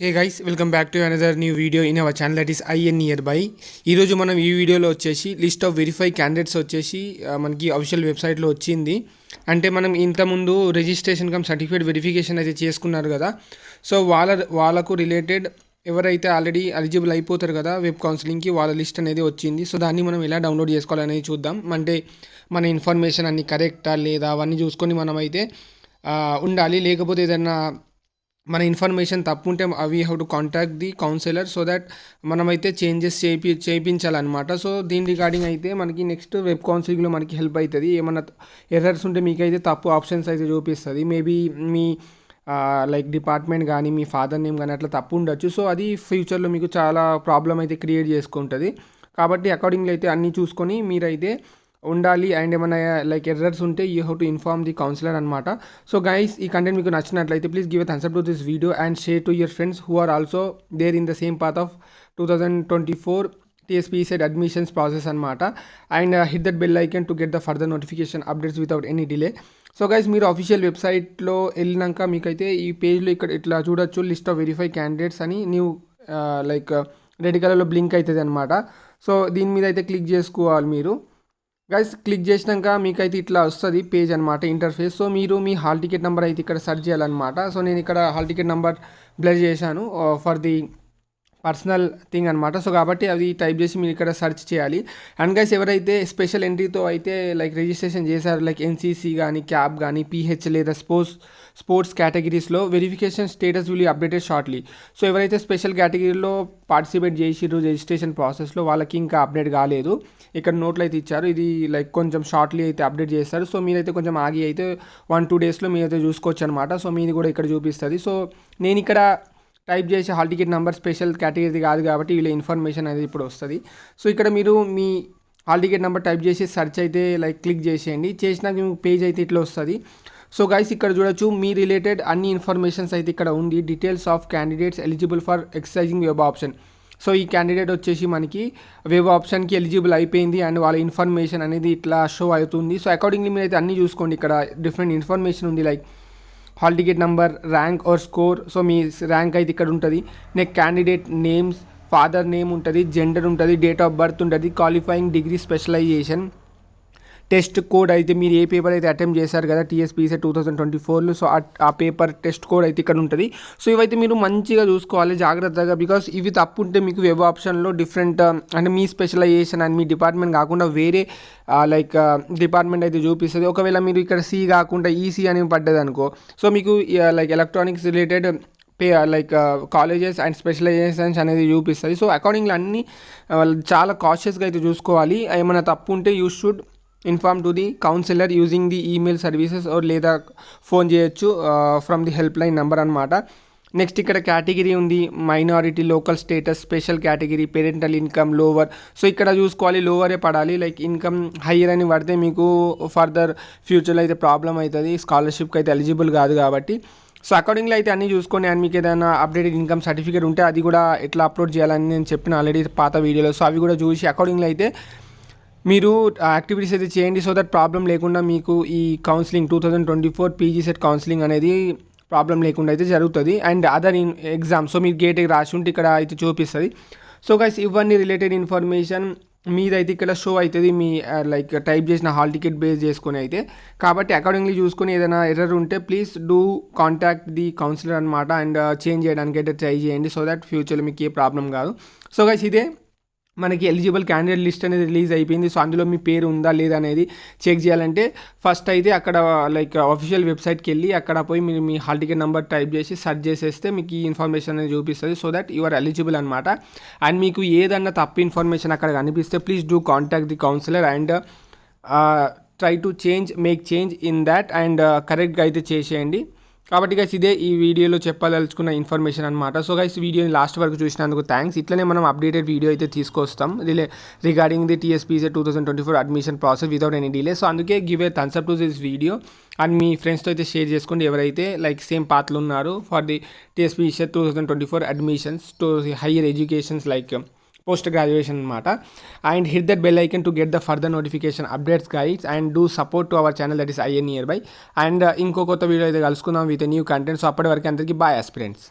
Hey guys, welcome back to another new video in our channel that is engineer బై. ఈరోజు మనం ఈ వీడియోలో వచ్చేసి లిస్ట్ ఆఫ్ వెరిఫై క్యాండిడేట్స్ వచ్చేసి మనకి అఫీషియల్ వెబ్సైట్లో వచ్చింది. అంటే మనం ఇంతకుముందు రిజిస్ట్రేషన్ కమ్ సర్టిఫికేట్ వెరిఫికేషన్ అయితే చేసుకున్నారు కదా. సో వాళ్ళకు రిలేటెడ్ ఎవరైతే ఆల్రెడీ ఎలిజిబుల్ అయిపోతారు కదా వెబ్ కౌన్సిలింగ్కి, వాళ్ళ లిస్ట్ అనేది వచ్చింది. సో దాన్ని మనం ఎలా డౌన్లోడ్ చేసుకోవాలనేది చూద్దాం. అంటే మన ఇన్ఫర్మేషన్ అన్ని కరెక్టా లేదా అవన్నీ చూసుకొని మనమైతే ఉండాలి. లేకపోతే ఏదైనా మన ఇన్ఫర్మేషన్ తప్పు ఉంటే we have to contact the counsellor so that మనమైతే చేంజెస్ చేయించాలన్నమాట. సో దీని రిగార్డింగ్ అయితే మనకి నెక్స్ట్ వెబ్ కౌన్సిలింగ్లో మనకి హెల్ప్ అవుతుంది. ఏమన్నా ఎర్రర్స్ ఉంటే మీకైతే తప్పు ఆప్షన్స్ అయితే చూపిస్తుంది. మేబీ మీ లైక్ డిపార్ట్మెంట్ కానీ మీ ఫాదర్ నేమ్ కానీ అట్లా తప్పు ఉండొచ్చు. సో అది ఫ్యూచర్లో మీకు చాలా ప్రాబ్లం అయితే క్రియేట్ చేసుకుంటుంది. కాబట్టి అకార్డింగ్లీ అయితే అన్నీ చూసుకొని మీరైతే ఉండాలి. అండ్ ఏమైనా లైక్ ఎర్రర్స్ ఉంటే you have to inform the counsellor అనమాట. సో గైస్, ఈ కంటెంట్ మీకు నచ్చినట్లయితే please give a thumbs up to this video and share to your friends who are also there in the same path of 2024 TSP said admissions process అనమాట. And hit that bell icon to get the further notification updates without any delay. So guys, మీరు official వెబ్సైట్లో వెళ్ళినాక మీకైతే ఈ పేజ్లో ఇక్కడ ఇట్లా చూడొచ్చు లిస్ట్ ఆఫ్ వెరిఫై క్యాండిడేట్స్ అని న్యూ లైక్ రెడ్ కలర్లో బ్లింక్ అవుతుంది అనమాట. సో దీని మీద అయితే క్లిక్ చేసుకోవాలి మీరు. గైస్, క్లిక్ చేసినాక మీకైతే ఇట్లా వస్తుంది పేజ్ అనమాట, ఇంటర్ఫేస్. సో మీరు మీ హాల్ టికెట్ నెంబర్ అయితే ఇక్కడ సెర్చ్ చేయాలన్నమాట. సో నేను ఇక్కడ హాల్ టికెట్ నెంబర్ బ్లర్ చేశాను ఫర్ ది పర్సనల్ థింగ్ అనమాట. సో కాబట్టి అది టైప్ చేసి మీరు ఇక్కడ సెర్చ్ చేయాలి. అండ్ గైస్, ఎవరైతే స్పెషల్ ఎంట్రీతో అయితే లైక్ రిజిస్ట్రేషన్ చేశారు లైక్ ఎన్సీసీ కానీ క్యాబ్ కానీ పీహెచ్ లేదా స్పోర్ట్స్ కేటగిరీస్లో verification status will updated shortly. So ఎవరైతే స్పెషల్ కేటగిరీలో పార్టిసిపేట్ చేసిర్రు రిజిస్ట్రేషన్ ప్రాసెస్లో వాళ్ళకి ఇంకా అప్డేట్ కాలేదు. ఇక్కడ నోట్లు అయితే ఇచ్చారు, ఇది లైక్ కొంచెం షార్ట్లీ అయితే అప్డేట్ చేస్తారు. సో మీరైతే కొంచెం ఆగి అయితే 1-2 డేస్లో మీరైతే చూసుకోవచ్చు అనమాట. సో మీది కూడా ఇక్కడ చూపిస్తుంది. సో నేను ఇక్కడ టైప్ చేసి hall ticket number special category కాదు కాబట్టి వీళ్ళ ఇన్ఫర్మేషన్ అనేది ఇప్పుడు వస్తుంది. సో ఇక్కడ మీరు మీ హాల్ టికెట్ నెంబర్ టైప్ చేసి సెర్చ్ అయితే లైక్ క్లిక్ చేసేయండి. చేసినాక మీకు పేజ్ అయితే ఇట్లా వస్తుంది. సో గైస్, ఇక్కడ చూడొచ్చు మీ రిలేటెడ్ అన్ని ఇన్ఫర్మేషన్స్ అయితే ఇక్కడ ఉంది. Details of candidates eligible for exercising web option. So ఈ క్యాండిడేట్ వచ్చేసి మనకి వెబ్ ఆప్షన్కి ఎలిజిబుల్ అయిపోయింది అండ్ వాళ్ళ ఇన్ఫర్మేషన్ అనేది ఇట్లా షో అవుతుంది. సో అకార్డింగ్లీ మీరు అయితే అన్నీ చూసుకోండి. ఇక్కడ డిఫరెంట్ ఇన్ఫర్మేషన్ ఉంది like hall ticket number, rank or score. So మీ ర్యాంక్ అయితే ఇక్కడ ఉంటుంది. Next candidate names, father name ఉంటుంది, జెండర్ ఉంటుంది, డేట్ ఆఫ్ బర్త్ ఉంటుంది, qualifying degree, specialization, test code అయితే మీరు ఏ పేపర్ అయితే అటెంప్ట్ చేశారు కదా TSPSA 2024లో. సో ఆ పేపర్ టెస్ట్ కోడ్ అయితే ఇక్కడ ఉంటుంది. సో ఇవైతే మీరు మంచిగా చూసుకోవాలి జాగ్రత్తగా, బికాస్ ఇవి తప్పు ఉంటే మీకు వెబ్ ఆప్షన్లో డిఫరెంట్ అంటే మీ స్పెషలైజేషన్ అండ్ మీ డిపార్ట్మెంట్ కాకుండా వేరే లైక్ డిపార్ట్మెంట్ అయితే చూపిస్తుంది. ఒకవేళ మీరు ఇక్కడ C కాకుండా EC అని పడ్డది అనుకో, సో మీకు like electronics related like colleges and specializations అనేది చూపిస్తుంది. సో అకార్డింగ్లీ అన్నీ చాలా కాషియస్గా అయితే చూసుకోవాలి. ఏమైనా తప్పు ఉంటే you should inform to the counsellor using the email services or లేదా ఫోన్ చేయొచ్చు from the help line number అనమాట. నెక్స్ట్ ఇక్కడ కేటగిరీ ఉంది, minority, local status, special category, parental income lower. So ఇక్కడ చూసుకోవాలి లోవరే పడాలి. లైక్ ఇన్కమ్ హయ్యర్ అని పడితే మీకు ఫర్దర్ ఫ్యూచర్లో అయితే ప్రాబ్లం అవుతుంది, స్కాలర్షిప్కి అయితే ఎలిజిబుల్ కాదు కాబట్టి. సో అకార్డింగ్లీ అయితే అన్నీ చూసుకోండి. అండ్ మీకు ఏదైనా అప్డేటెడ్ ఇన్కమ్ సర్టిఫికేట్ ఉంటే అది కూడా ఎట్లా అప్లోడ్ చేయాలని నేను చెప్పిన ఆల్రెడీ పాత వీడియోలో. సో అవి కూడా చూసి అకార్డింగ్లీ అయితే మీరు యాక్టివిటీస్ అయితే చేయండి సో దట్ ప్రాబ్లం లేకుండా మీకు ఈ కౌన్సిలింగ్ 2024 PG సెట్ కౌన్సిలింగ్ అనేది ప్రాబ్లం లేకుండా అయితే జరుగుతుంది. అండ్ అదర్ ఎగ్జామ్, సో మీరు గేట్ రాసి ఉంటే ఇక్కడ అయితే చూపిస్తుంది. సో గైస్, ఇవన్నీ రిలేటెడ్ ఇన్ఫర్మేషన్ మీదైతే ఇక్కడ షో అవుతుంది మీ లైక్ టైప్ చేసిన హాల్ టికెట్ బేస్ చేసుకుని అయితే. కాబట్టి అకార్డింగ్లీ చూసుకొని ఏదైనా ఎర్రర్ ఉంటే please do contact the counsellor అనమాట. అండ్ చేంజ్ చేయడానికి అయితే ట్రై చేయండి సో దట్ ఫ్యూచర్లో మీకు ఏ ప్రాబ్లం కాదు. సో గైస్, ఇదే మనకి ఎలిజిబుల్ క్యాండిడేట్ లిస్ట్ అనేది రిలీజ్ అయిపోయింది. సో అందులో మీ పేరు ఉందా లేదా అనేది చెక్ చేయాలంటే ఫస్ట్ అయితే అక్కడ లైక్ అఫీషియల్ వెబ్సైట్కి వెళ్ళి అక్కడ పోయి మీరు మీ హాల్ టికెట్ నెంబర్ టైప్ చేసి సెర్చ్ చేసేస్తే మీకు ఈ ఇన్ఫర్మేషన్ అనేది చూపిస్తుంది so that you are eligible అనమాట. అండ్ మీకు ఏదన్నా తప్పు ఇన్ఫర్మేషన్ అక్కడ కనిపిస్తే please do contact the counsellor and try to make change in that and కరెక్ట్గా అయితే చేసేయండి. కాబట్టి గైస్, ఇదే ఈ వీడియోలో చెప్పదలుచుకున్న ఇన్ఫర్మేషన్ అనమాట. సో గైస్, వీడియోని లాస్ట్ వరకు చూసినందుకు థ్యాంక్స్. ఇట్లనే మనం అప్డేటెడ్ వీడియో అయితే తీసుకొస్తాం regarding the TSPSA 2024 admission process without any delay. So అందుకే give a thumbs up to this video and మీ ఫ్రెండ్స్తో అయితే షేర్ చేసుకోండి ఎవరైతే లైక్ సేమ్ పాత్రలు ఉన్నారు for the TSPSA 2024 admissions to higher educations like post graduation అనమాట. And hit that bell icon to get the further notification updates guides and do support to our channel that is IN nearby. And ఇంకో కొత్త video అయితే కలుసుకుందాం with new content. So అప్పటి వరకు అందరికీ bye aspirants.